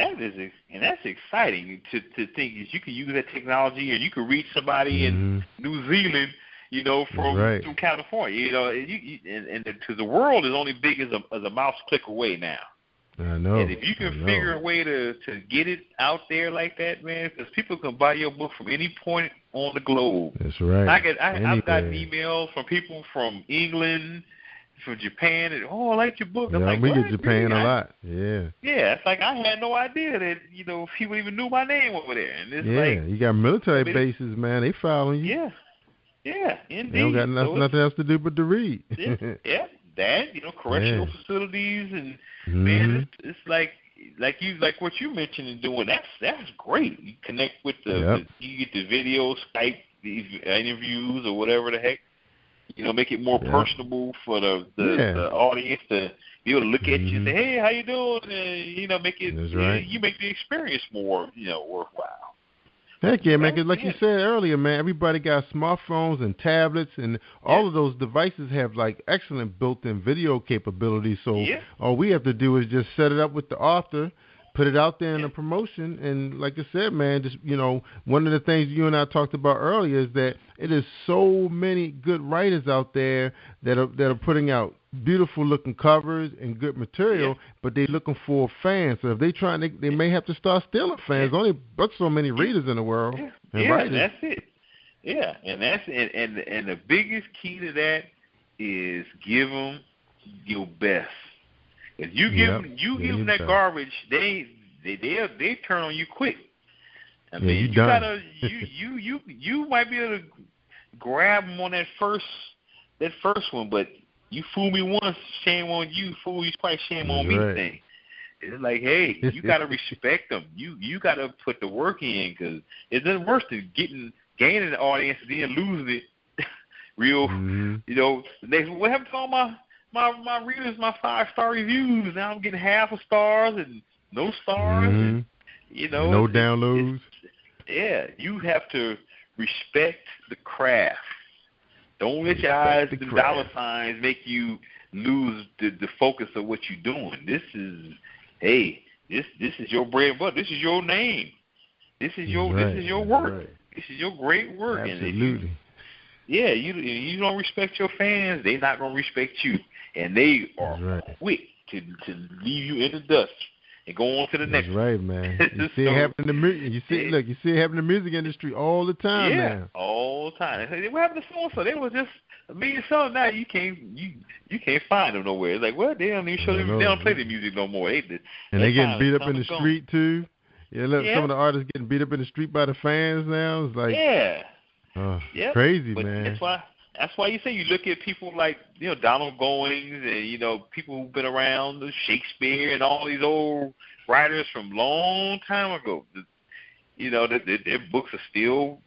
that's exciting to think that you can use that technology, and you can reach somebody in New Zealand, you know, from California, you know, and to the world is only big as a mouse click away now. I know. And if you can figure a way to get it out there like that, man, because people can buy your book from any point on the globe. That's right. I've gotten emails from people from England, from Japan, and I like your book. I'm like, we get Japan a lot. Yeah. Yeah, it's like I had no idea that, you know, people even knew my name over there. And it's like, you got military bases, man. They following you. Yeah, indeed. They don't got nothing else to do but to read. Yeah. that, correctional facilities, and man, it's like what you mentioned and doing. That's great. You connect with you get the video, Skype, these interviews or whatever the heck. Make it more personable for the audience to be able to look at you and say, hey, how you doing? And, make it, you make the experience more, worthwhile. Heck yeah, man, 'cause like you said earlier, man, everybody got smartphones and tablets, and all of those devices have, like, excellent built-in video capabilities. So all we have to do is just set it up with the author, put it out there in a promotion, and like I said, man, just, one of the things you and I talked about earlier is that it is so many good writers out there that are putting out beautiful looking covers and good material, but they're looking for fans. So if they may have to start stealing fans. Only but so many readers in the world. And writers. That's it. Yeah, and that's and the biggest key to that is give them your best. If you give them that garbage, they turn on you quick. I mean, you gotta you might be able to grab them on that first one, but you fool me once, shame on you. Fool you twice, shame on me. Thing. It's like, hey, you gotta respect them. You gotta put the work in, because it's nothing worse than gaining the audience and then losing it. Real, what happened to all my readers, my 5-star reviews? Now I'm getting half a stars and no stars. And, no downloads. You have to respect the craft. Don't let your eyes and dollar signs make you lose the focus of what you're doing. This is your bread and butter. This is your name. This is your work. Right. This is your great work. Absolutely. And you don't respect your fans, they're not going to respect you. And they are quick to leave you in the dust and go on to the next. That's right, man. You see it happen in the you see it happen in the music industry all the time, man. All the time. They say, what happened to so-and-so? They were just a million songs. Now you can't find them nowhere. It's like, well, they don't even show them. They don't play the music no more. They getting beat up in the street too. Yeah, look, some of the artists getting beat up in the street by the fans now. It's like, crazy, but man. That's why you say you look at people like Donald Goings and people who've been around, Shakespeare and all these old writers from long time ago. Their books are still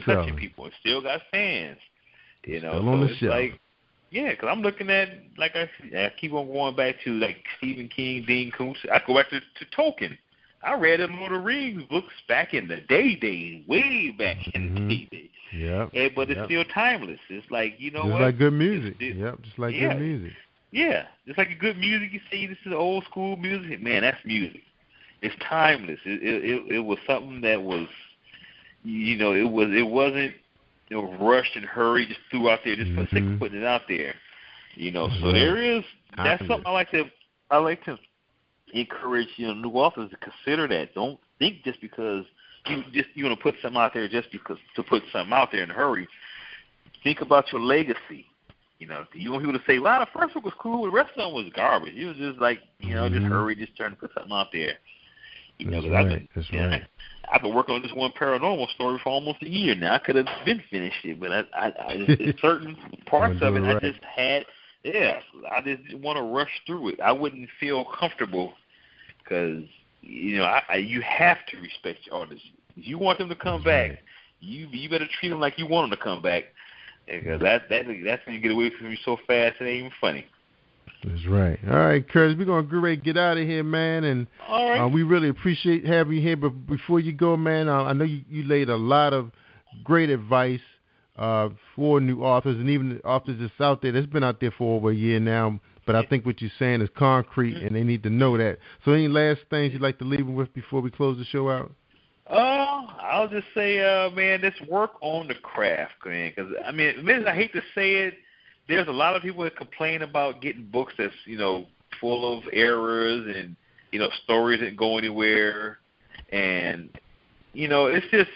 touching people. It still got fans. Still on the shelf. Like, because I'm looking at, like I keep on going back to like Stephen King, Dean Koontz. I go back to Tolkien. I read the Lord of the Rings books back in the day, way back in the day. Yeah. But it's still timeless. It's like, just what? Like good music. Just like good music. Yeah. Just like a good music. You see, this is old school music. Man, that's music. It's timeless. It was something that was, it wasn't rushed and hurried, just threw out there just for the sake of putting it out there. So there is, that's something I like to encourage new authors to consider that. Don't think just because you want to put something out there just because to put something out there in a hurry. Think about your legacy. You want people to say, "Well, the first book was cool, the rest of them was garbage." It was just like just hurry, just trying to put something out there. That's right. I've been working on this one paranormal story for almost a year now. I could have been finished it, but it's certain parts of it I just had. Yeah, I just didn't want to rush through it. I wouldn't feel comfortable because, you have to respect your artists. If you want them to come back, you better treat them like you want them to come back, because that's going to get away from you so fast it ain't even funny. That's right. All right, Curtis, we're going to get out of here, man, and all right. We really appreciate having you here. But before you go, man, I know you laid a lot of great advice for new authors and even authors that's out there that's been out there for over a year now. But I think what you're saying is concrete, and they need to know that. So any last things you'd like to leave them with before we close the show out? I'll just say, man, let's work on the craft, man. Because, I hate to say it, there's a lot of people that complain about getting books that's, full of errors and, stories that go anywhere. And, it's just,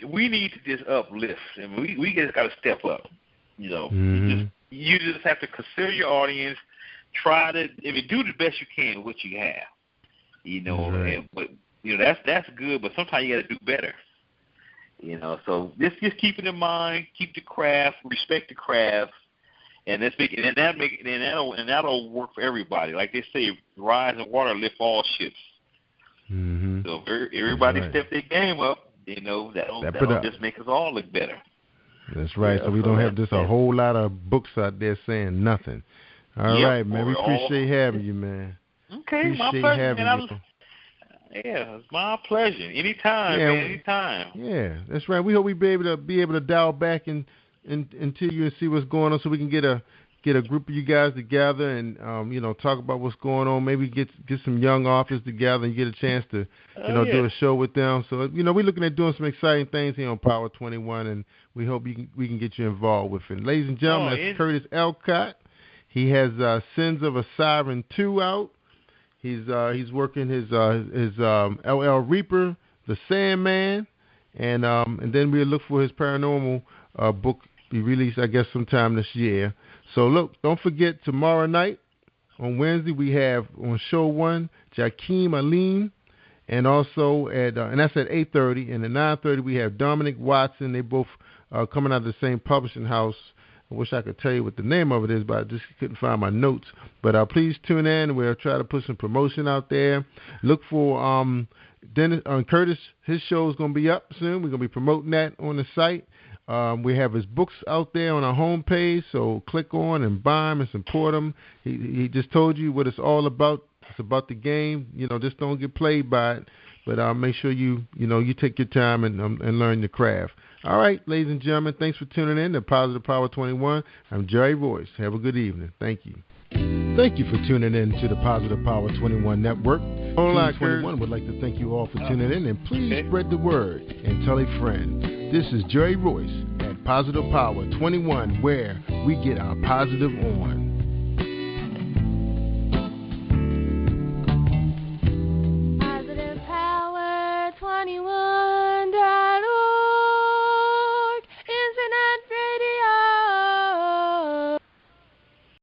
we need to just uplift. And we just got to step up, You just have to consider your audience. Try to, do the best you can with what you have, but that's good. But sometimes you got to do better, So just keep it in mind. Keep the craft, respect the craft, And that'll work for everybody. Like they say, rise and water lift all ships. Mm-hmm. So if everybody right. step their game up, that'll just make us all look better. That's right. Yeah, so we don't have just a whole lot of books out there saying nothing. All right, man. We appreciate having you, man. Okay, my pleasure, man. It's my pleasure. Anytime, man. Anytime. Yeah, that's right. We hope we be able to dial back into you and see what's going on, so we can get a group of you guys together and talk about what's going on. Maybe get some young authors together and get a chance to do a show with them. So we're looking at doing some exciting things here on Power 21, and we hope we can get you involved with it. Ladies and gentlemen, that's Curtis-Alcutt. He has Sins of a Siren 2 out. He's working his LL Reaper, The Sandman, and then we'll look for his paranormal book be released, I guess, sometime this year. So look, don't forget, tomorrow night on Wednesday we have on Show 1 Jakeem Aline, and also and that's at 8:30, and at 9:30 we have Dominic Watson. They both coming out of the same publishing house. I wish I could tell you what the name of it is, but I just couldn't find my notes. But please tune in. We'll try to put some promotion out there. Look for Dennis Curtis. His show is going to be up soon. We're going to be promoting that on the site. We have his books out there on our homepage, so click on and buy them and support them. He just told you what it's all about. It's about the game. Just don't get played by it, but make sure you take your time and learn the craft. All right, ladies and gentlemen, thanks for tuning in to Positive Power 21. I'm Jerry-Royce. Have a good evening. Thank you. Thank you for tuning in to the Positive Power 21 Network. Team 21 would like to thank you all for tuning in, and please spread the word and tell a friend. This is Jerry-Royce at Positive Power 21, where we get our positive on.